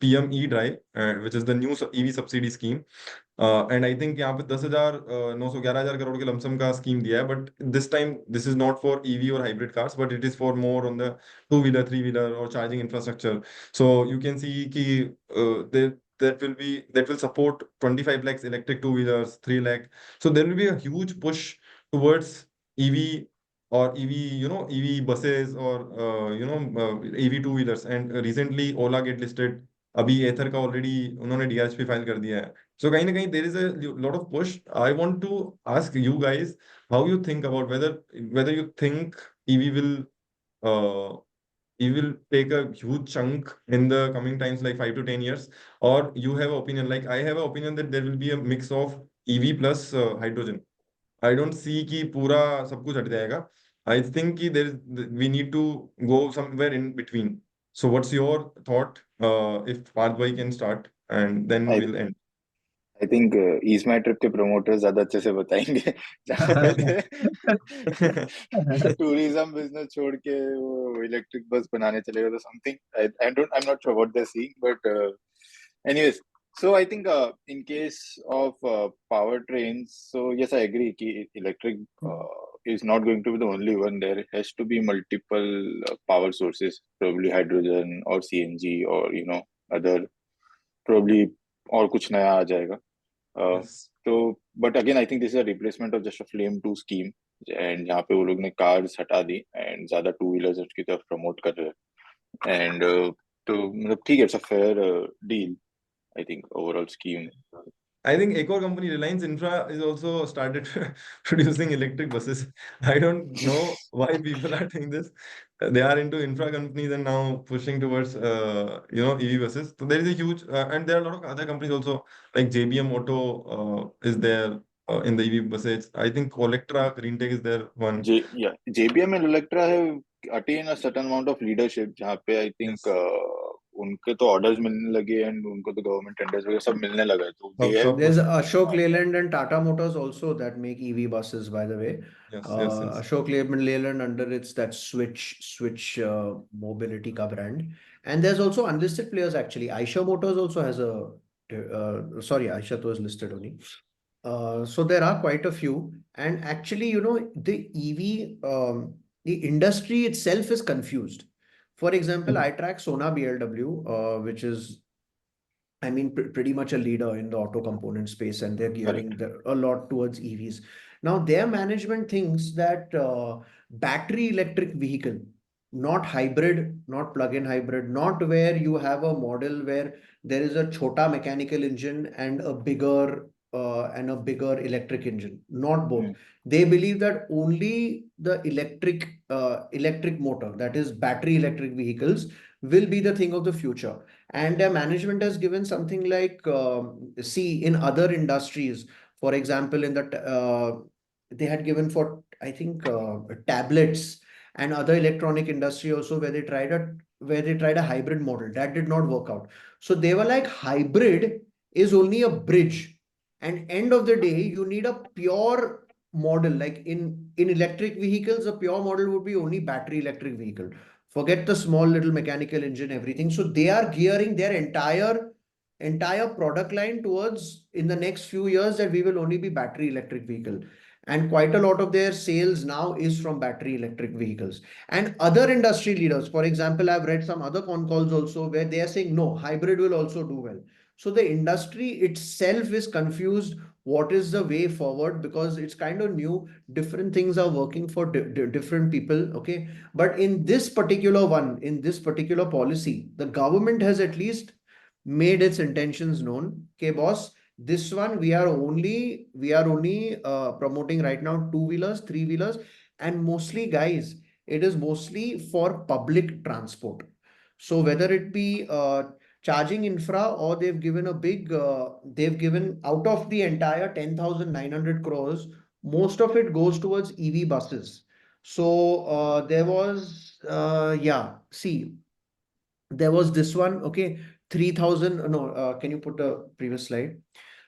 PM E-Drive, which is the new EV subsidy scheme. And I think यहाँ पे 10,911 crore के lump sum का scheme दिया है, but this time this is not for EV or hybrid cars, but it is for more on the two-wheeler, three-wheeler or charging infrastructure. So you can see कि that will support 25 lakhs electric two-wheelers, 3 lakh. So there will be a huge push towards EV or EV buses or EV two-wheelers. And recently Ola get listed. अभी एथर का already उन्होंने DRHP file कर दिया है. So kind of there is a lot of push. I want to ask you guys how you think about whether you think EV will take a huge chunk in the coming times, like 5 to 10 years, or you have an opinion. Like I have an opinion that there will be a mix of EV plus hydrogen. I don't see कि पूरा सब कुछ हट जाएगा. I think कि we need to go somewhere in between. So what's your thought? If Parth bhai can start and then I we'll end. I think east my trip के promoter ज्यादा अच्छे से बताएंगे जहाँ पे टूरिज्म बिजनेस छोड़ के वो इलेक्ट्रिक बस बनाने चले गए तो something I am not sure what they are seeing but anyways so I think in case of powertrains, so yes, I agree ki electric is not going to be the only one. There has to be multiple power sources, probably hydrogen or CNG or other, probably और कुछ नया आ जाएगा. Yes. तो but again I think this is a replacement of just a FAME two scheme, and यहाँ पे वो लोग ने कार्स हटा दी एंड ज्यादा टू व्हीलर्स उसकी तरफ प्रमोट कर रहे हैं. एंड तो मतलब ठीक है, it's a fair deal I think overall scheme. I think एक और company, Reliance Infra, is also started producing electric buses. I don't know why people are doing this. They are into infra companies and now pushing towards EV buses. So there is a huge and there are a lot of other companies also, like JBM Auto is there in the EV buses. I think Olectra Greentech is there one. JBM and Electra have attained a certain amount of leadership जहाँ पे I think उनके तो orders मिलने लगे and उनको तो government tenders वगैरह सब मिलने लगा है. तो there's Ashok Leyland and Tata Motors also that make EV buses, by the way. Yes. Ashok Leyland under it's that Switch mobility ka brand, and there's also unlisted players actually. Eicher Motors also has a sorry, Eicher was listed only. So there are quite a few, and actually the EV the industry itself is confused. For example, I track Sona BLW, which is, I mean, pretty much a leader in the auto component space, and they're gearing a lot towards EVs. Now, their management thinks that battery electric vehicle, not hybrid, not plug-in hybrid, not where you have a model where there is a chota mechanical engine and a bigger electric engine, not both. They believe that only the electric motor, that is battery electric vehicles, will be the thing of the future. And their management has given something like, see, in other industries, for example, in they had given for, I think, tablets and other electronic industry also, where they tried a hybrid model that did not work out. So they were like, hybrid is only a bridge, and end of the day, you need a pure model. Like in electric vehicles, a pure model would be only battery electric vehicle. Forget the small little mechanical engine, everything. So they are gearing their entire product line towards, in the next few years, that we will only be battery electric vehicle. And quite a lot of their sales now is from battery electric vehicles. And other industry leaders, for example, I've read some other con calls also where they are saying, no, hybrid will also do well. So the industry itself is confused. What is the way forward? Because it's kind of new. Different things are working for different people. Okay. But in this particular policy, the government has at least made its intentions known. Okay, boss, this one we are only promoting right now two-wheelers, three-wheelers, and mostly, guys, it is mostly for public transport. So whether it be charging infra, or they've given out of the entire 10,900 crores, most of it goes towards EV buses. So there was there was this one, okay, 3,000, no, can you put a previous slide?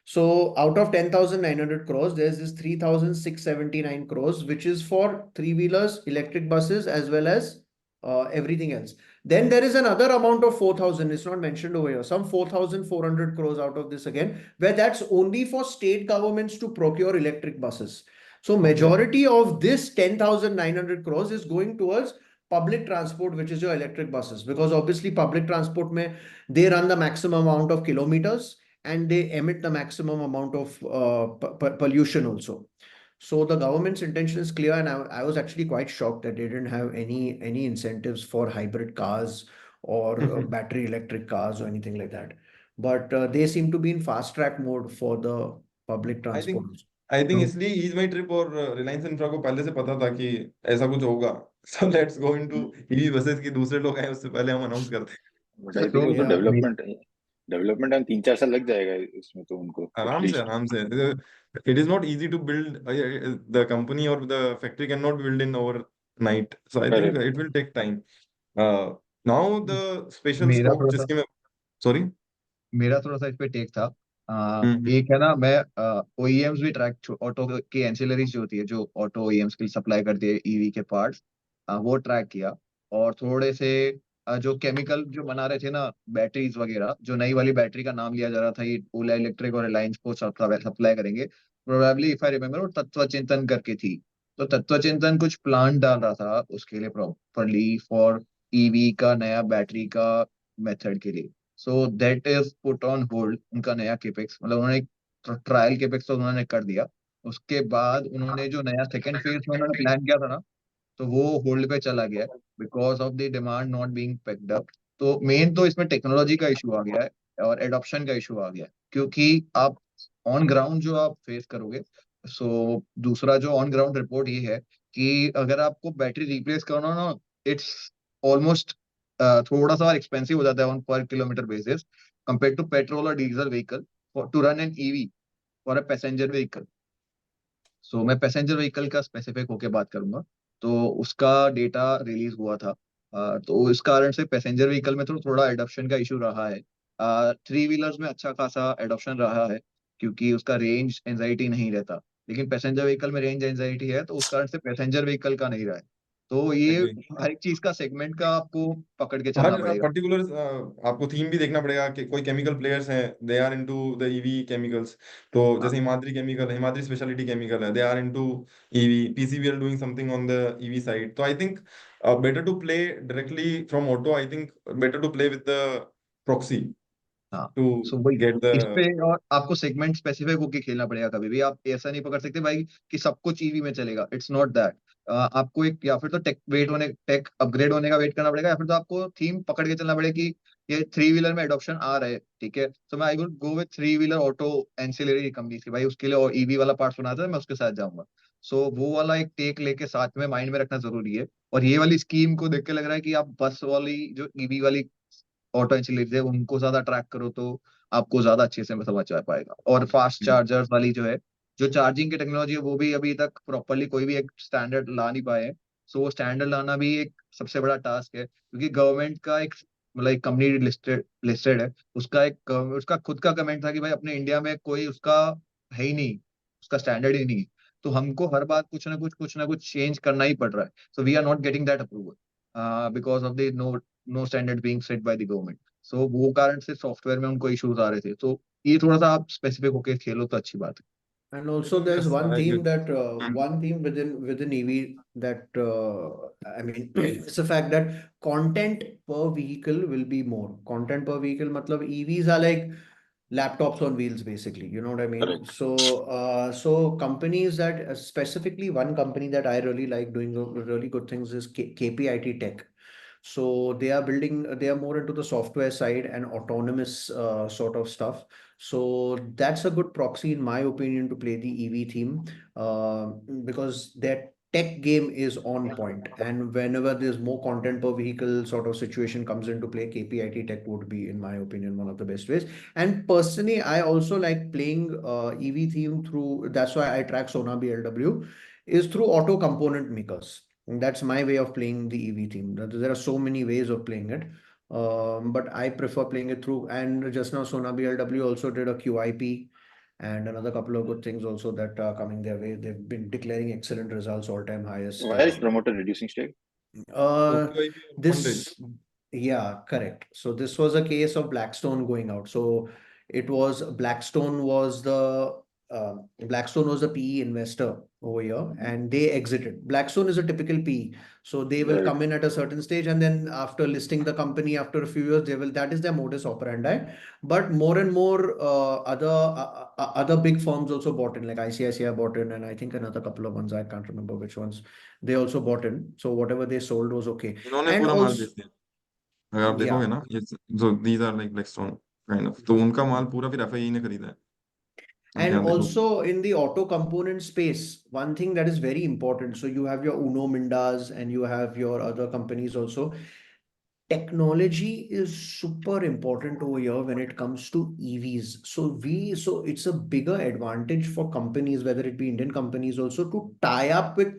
So out of 10,900 crores, there's this 3,679 crores, which is for three-wheelers, electric buses, as well as everything else. Then there is another amount of 4,000, it's not mentioned over here, some 4,400 crores out of this again, where that's only for state governments to procure electric buses. So majority of this 10,900 crores is going towards public transport, which is your electric buses, because obviously public transport they run the maximum amount of kilometers and they emit the maximum amount of pollution also. So the government's intention is clear, and I was actually quite shocked that they didn't have any incentives for hybrid cars or battery electric cars or anything like that. But they seem to be in fast track mode for the public I transport think also. I think So, इसलिए ease माई trip और Reliance infra को पहले से पता था कि ऐसा कुछ होगा, so let's go into EV buses की दूसरे लोग आए उससे पहले हम अनाउंस करते हैं। बट आई थिंक वो तो yeah. डेवलपमेंट में 3-4 साल लग जाएगा इसमें तो उनको एटलीस्ट। आराम से it is not easy to build the company और the factory can not build in overnight, so I think correct. It will take time. Now the special मेरा स्कोप थोड़ा सा जिसके में, सॉरी, मेरा थोड़ा सा इस पे टेक था। एक है ना, मैं ओईएम्स भी ट्रैक, ऑटो की एंसिलरीज जो होती है, जो ऑटो ओईएम्स के लिए सप्लाई करती है ईवी के पार्ट्स, वो ट्रैक किया। और थोड़े से जो केमिकल जो बना रहे थे ना, बैटरीज वगैरह, जो नई वाली बैटरी का नाम लिया जा रहा था, ये ओला इलेक्ट्रिक और रिलायंस को सप्लाई करेंगे, प्रोबेबली इफ आई रिमेम्बर, वो तत्व चिंतन करके थी। तो तत्व चिंतन कुछ प्लान डाल रहा था उसके लिए, प्रॉपरली फॉर ईवी का नया बैटरी का मेथड के लिए। So that is put on hold, उनका नया केपेक्स, मतलब उन्होंने ट्रायल केपेक्स तो उन्होंने कर दिया। उसके बाद उन्होंने जो नया सेकंड फेज में उन्होंने प्लान किया था ना, तो वो होल्ड पे चला गया है because of the demand not being picked up. तो मेन तो इसमें टेक्नोलॉजी का इशू आ गया है और एडॉप्शन का इशू आ गया है, क्योंकि आप ऑन ग्राउंड जो आप फेस करोगे। सो दूसरा जो ऑन ग्राउंड रिपोर्ट ये है कि अगर आपको बैटरी रिप्लेस करना हो ना, इट्स ऑलमोस्ट थोड़ा सा एक्सपेंसिव हो जाता है on per kilometre basis, compare to petrol और diesel vehicle to run an EV for a passenger vehicle. So मैं पैसेंजर व्हीकल का स्पेसिफिक होके बात करूंगा। तो उसका डेटा रिलीज हुआ था। तो इस कारण से पैसेंजर व्हीकल में तो थोड़ा एडॉप्शन का इशू रहा है। थ्री व्हीलर्स में अच्छा खासा एडॉप्शन रहा है, क्योंकि उसका रेंज एंजाइटी नहीं रहता। लेकिन पैसेंजर व्हीकल में रेंज एंजाइटी है, तो उस कारण से पैसेंजर व्हीकल का नहीं रहा है। तो ये हर एक चीज का सेगमेंट का आपको पकड़ के हर चलना पड़ेगा। पर्टिकुलर आपको थीम भी देखना पड़ेगा कि कोई केमिकल प्लेयर्स हैं, they are into the EV chemicals. तो हाँ जैसे Himadri chemical, Himadri speciality chemical है, they are into EV, PCBL doing something on the EV side. तो I think better to play directly from auto, I think better to play with the proxy हाँ। To so वही गेट इस the. पे, और आपको segment specific होके खेलना पड़ेगा। कभी भी आप ऐसा नहीं पकड़ सकते भाई कि सब कुछ ईवी में चलेगा, इट्स नॉट दैट। आपको एक, या फिर तो टेक अपग्रेड होने का वेट करना पड़ेगा, या फिर तो आपको थीम पकड़ के चलना पड़ेगा कि ये थ्री व्हीलर में एडॉप्शन आ रहा है, ठीक है, तो मैं I would go with three wheeler auto ancillary companies की, भाई उसके लिए और ईवी वाला पार्ट बनाता है, मैं उसके साथ जाऊंगा। सो वो वाला एक टेक लेके साथ में माइंड में रखना जरूरी है। और ये वाली स्कीम को देख के लग रहा है कि आप बस वाली जो ईवी वाली ऑटो इंश्योरेंस है उनको ज्यादा ट्रैक करो, तो आपको ज्यादा अच्छे से समझ आ पाएगा। और फास्ट चार्जर्स वाली जो है, जो चार्जिंग की टेक्नोलॉजी है, वो भी अभी तक प्रॉपरली कोई भी एक स्टैंडर्ड ला नहीं पाए हैं। सो वो स्टैंडर्ड लाना भी एक सबसे बड़ा टास्क है, क्योंकि गवर्नमेंट का एक, मतलब एक कंपनी लिस्टेड है, उसका खुद का कमेंट था कि भाई अपने इंडिया में कोई उसका है ही नहीं, उसका स्टैंडर्ड ही नहीं है। तो हमको हर बात कुछ ना कुछ चेंज करना ही पड़ रहा है। So we are not getting that approval because of the no standard being set by the government. So वो कारण से सॉफ्टवेयर में उनको इश्यूज आ रहे थे। तो ये थोड़ा सा आप स्पेसिफिक होके खेलो तो अच्छी बात है। And also there's Yes, one I theme agree. that one theme within EV that I mean it's a fact that content per vehicle will be more. Content per vehicle matlab EVs are like laptops on wheels basically, you know what I mean? Correct. So companies that specifically one company that I really like doing really good things is KPIT Tech. So they are more into the software side and autonomous sort of stuff. So that's a good proxy, in my opinion, to play the EV theme, because their tech game is on point. And whenever there's more content per vehicle sort of situation comes into play, KPIT Tech would be, in my opinion, one of the best ways. And personally, I also like playing EV theme through, that's why I track Sona BLW, is through auto component makers. And that's my way of playing the EV theme. There are so many ways of playing it. But I prefer playing it through. And just now, Sona BLW also did a QIP and another couple of good things also that are coming their way. They've been declaring excellent results, all-time highest. Why is promoter reducing stake? Uh, तो QIP और this fundraise. Yeah, correct. So this was a case of Blackstone going out. So it was Blackstone was the PE investor over here, and they exited. Blackstone is a typical PE, so they will Right. come in at a certain stage, and then after listing the company after a few years, that is their modus operandi. But more and more other big firms also bought in, like ICICI bought in, and I think another couple of ones, I can't remember which ones, they also bought in. So whatever they sold was okay. इन्होंने And पूरा माल also, बेच दिया अगर आप देखोगे yeah. ना ये जो these are like Blackstone kind of तो उनका माल पूरा फिर FIE ने खरीदा है And आप देखोगे also in the auto component space, one thing that is very important. So you have your Uno Mindas and you have your other companies also. Technology is super important over here when it comes to EVs. So it's a bigger advantage for companies, whether it be Indian companies also, to tie up with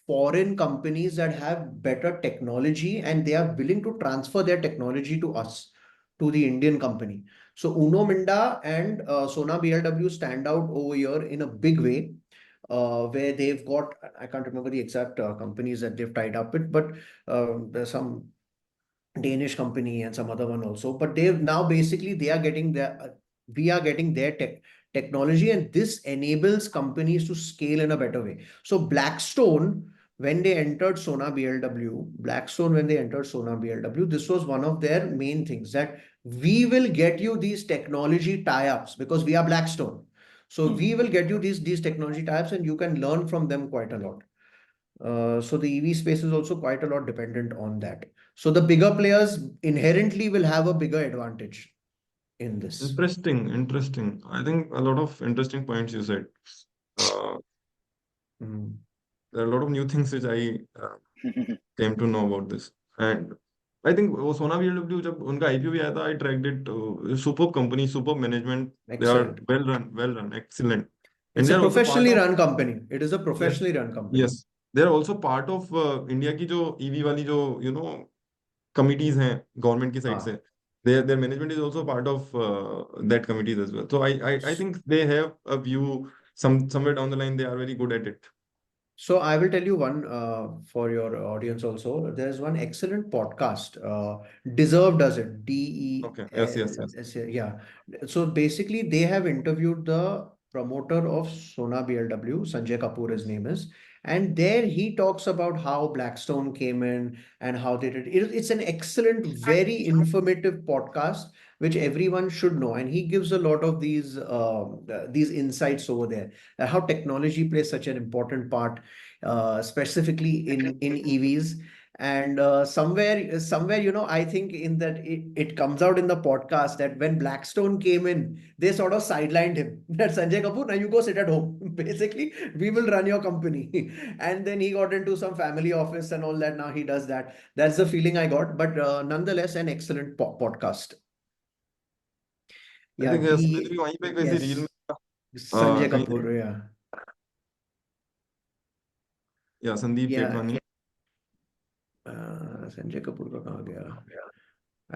foreign companies that have better technology and they are willing to transfer their technology to us, to the Indian company. So Uno Minda and Sona BLW stand out over here in a big way, where they've got, I can't remember the exact companies that they've tied up with, but there's some Danish company and some other one also. But they've now basically they are getting their we are getting their technology, and this enables companies to scale in a better way. So Blackstone, when they entered Sona BLW, this was one of their main things, that we will get you these technology tie-ups because we are Blackstone. So we will get you these technology tie-ups and you can learn from them quite a lot. So the EV space is also quite a lot dependent on that. So the bigger players inherently will have a bigger advantage in this. interesting I think a lot of interesting points you said uh, Mm. there are a lot of new things which I came to know about this and I think वो सोना BLW जब उनका IPO भी आया था I tracked it superb company superb management they are Excellent. well run excellent and It's they a are also part professionally of run company. It is a yes professionally run company. yes they are also part of India की जो EV वाली जो you know committees हैं government की side Ah. से their management is also part of that committees as well so I think they have a view somewhere down the line they are very good at it. So I will tell you one for your audience also. There's one excellent podcast. Deserve does it. Okay. Yes. Yeah. So basically, they have interviewed the promoter of Sona BLW, Sanjay Kapoor, his name is, and there he talks about how Blackstone came in and how they did. It's an excellent, very informative podcast which everyone should know, and he gives a lot of these insights over there, how technology plays such an important part, specifically in EVs. And somewhere, I think in that it comes out in the podcast that when Blackstone came in, they sort of sidelined him. That Sanjay Kapoor, now you go sit at home. Basically, we will run your company. And then he got into some family office and all that. Now he does that. That's the feeling I got. But nonetheless, an excellent podcast. I Yeah, think yes मैंने भी वहीं पे किसी reel yes, में Sanjay कहीं Kapoor. Yeah, या Sandeep yeah. केपलानी Sanjay Kapoor का कहाँ गया?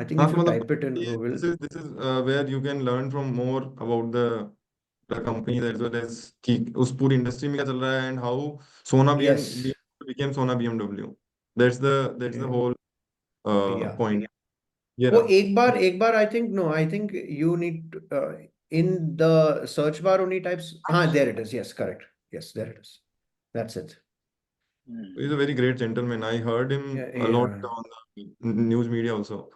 I think हाँ if तो you मतलब type it in Google, this is where you can learn from more about the company as well as कि उस पूरी इंडस्ट्री में क्या चल रहा है and how Sona yes, became Sona BMW that's the yeah, whole yeah. point ये वो रहा एक बार I think no, I think you need in the search bar only types. There it is. Yes, correct. Yes, there it is. That's it. he's a very great gentleman I heard him Yeah, a lot yeah, on the news media also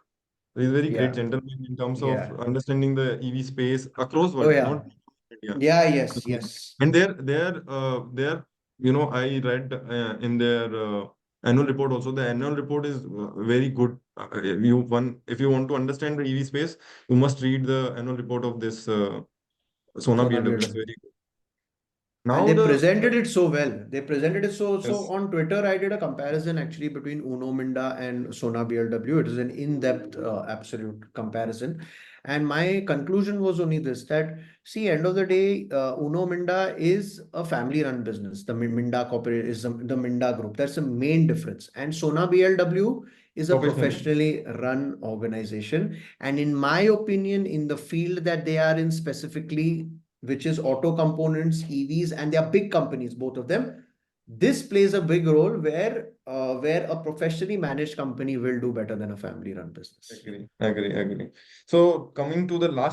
he's a very great yeah, gentleman in terms of yeah. understanding the EV space across Oh world yeah, not India yeah, yes, yes. and their you know I read in their annual report also the annual report is very good if you want to understand the EV space you must read the annual report of this Sona Sona BMW it's BLW. very good And now they the presented it so well. They presented it so yes on Twitter. I did a comparison actually between Uno Minda and Sona BLW. It is an in-depth, absolute comparison. And my conclusion was only this, that see, end of the day, Uno Minda is a family-run business. The Minda Corporate is the Minda Group. That's the main difference. And Sona BLW is a professional professionally run organization. And in my opinion, in the field that they are in specifically, which is auto components, EVs, and they are big companies, both of them. this plays a big role where a professionally managed company will do better than a family run business. Agree. So coming to the last